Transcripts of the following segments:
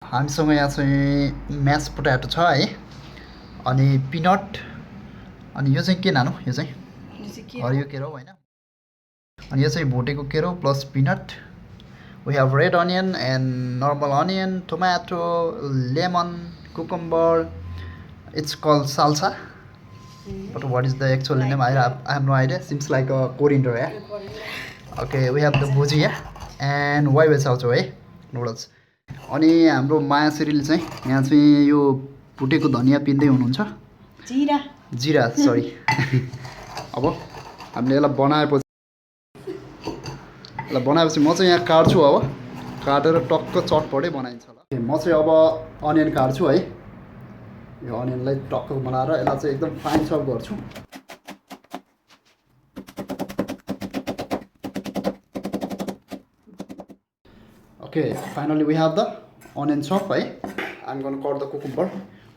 हामीसँग यहाँ चाहिँ म्यास पोट्याटो छ है अनि पिनट अनि यो चाहिँ के नानु यो चाहिँ हरियो केरो होइन अनि यो चाहिँ भुटेको केरो plus peanut we have red onion and normal onion tomato lemon cucumber it's called salsa but what is the actual name I have no idea seems like a coriander yeah okay we have the bhujia and why we also है noodles अनि हाम्रो माया श्रीले चाहिँ यहाँ चाहिँ यो भुटेको धनिया पिन्दै हुनुहुन्छ जीरा सरी अब हामीले यसलाई बनाएपछि म चाहिँ यहाँ काट्छु अब काटेर टक्क चटपटै बनाइन्छ ल म चाहिँ अब अनियन काट्छु है यो अनियनलाई टक्क बनाएर यसलाई चाहिँ एकदम फाइन चप गर्छु Okay, finally we have the onion chop है I'm going to cut the cucumber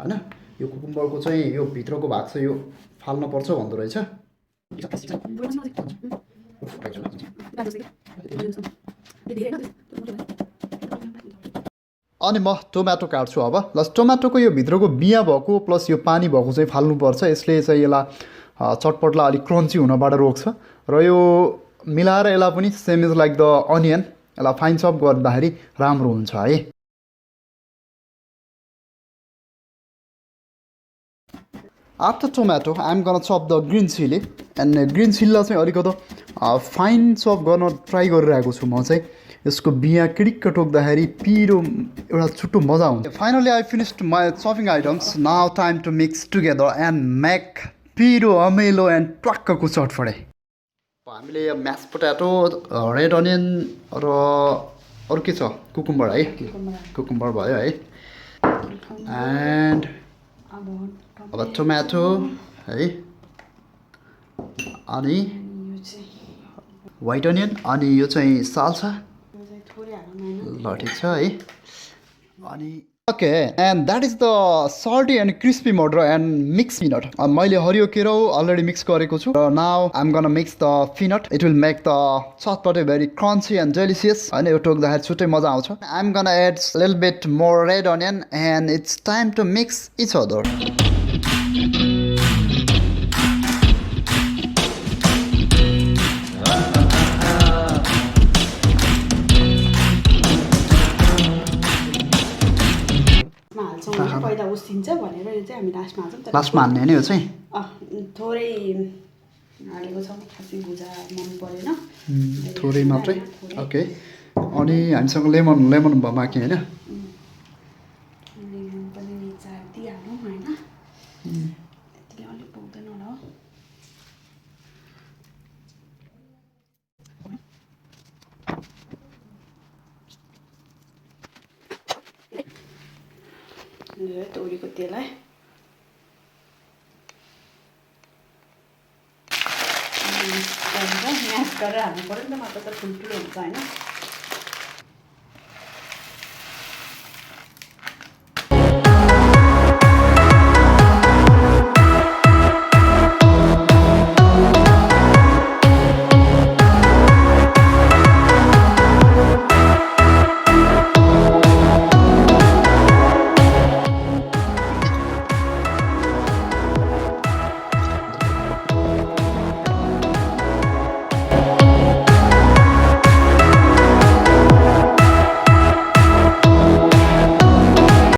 हैन यो कुकुम्बर को चाहिँ यो भित्रको भाग चाहिँ यो फाल्न पर्छ भन्दो रहेछ अनि म टोमेटो काट्छु अब ल टोमेटोको यो भित्रको बिया भएको प्लस यो पानी भएको चाहिँ फाल्नु पर्छ यसले चाहिँ यसलाई चटपटलाई अलि क्रन्ची हुनबाट रोक्छ र यो मिलाएर यसलाई पनि same is like the onion यसलाई फाइन चप गर्दाखेरि राम्रो हुन्छ है After tomato, I'm gonna chop the green chili and green chili लाई चाहिँ अलिकति फाइन चप गर्न ट्राई गरिरहेको छु म चाहिँ यसको बिया किडिक्क टोक्दाखेरि पिरो एउटा छुट्टो मजा हुन्छ finally I finished my chopping items now time to mix together and make पिरो अमेलो एन्ड ट्वाक्कको चटपटे हामीले म्यास पोट्याटो रेड अनियन र अरू के छ कुकुम्बर है कुकुम्बर भयो है एन्ड अब टोमेटो है अनि व्हाइट अनियन अनि यो चाहिँ साल्सा ल ठिक छ है अनि okay and that is the salty and crispy matar and mix peanut मैले हरियो केरो अलरेडी मिक्स गरेको छु र now I am gonna mix the peanut it will make the चटपटे भेरी क्रन्ची एन्ड डेलिसियस हैन यो टोक्दाखेरि छुट्टै मजा आउँछ I am gonna add little bit more red onion and it's time to mix each other पहिला उसिन्छ भनेर यो चाहिँ हामी लास्टमा हाल्छौँ लास्टमा हाल्ने हैन यो चाहिँ थोरै हालेको छौँ खासै भुजा मन परेन थोरै मात्रै ओके अनि हामीसँग लेमन बाँकी हैन लेमन पनि निचार्दिहालौँ हैन यतिले अलिक पुग्दैन होला हो तोरीको तेल है म्यास गरेर हाल्नु पऱ्यो नि त नत्र त ठुल्ठुलो हुन्छ हैन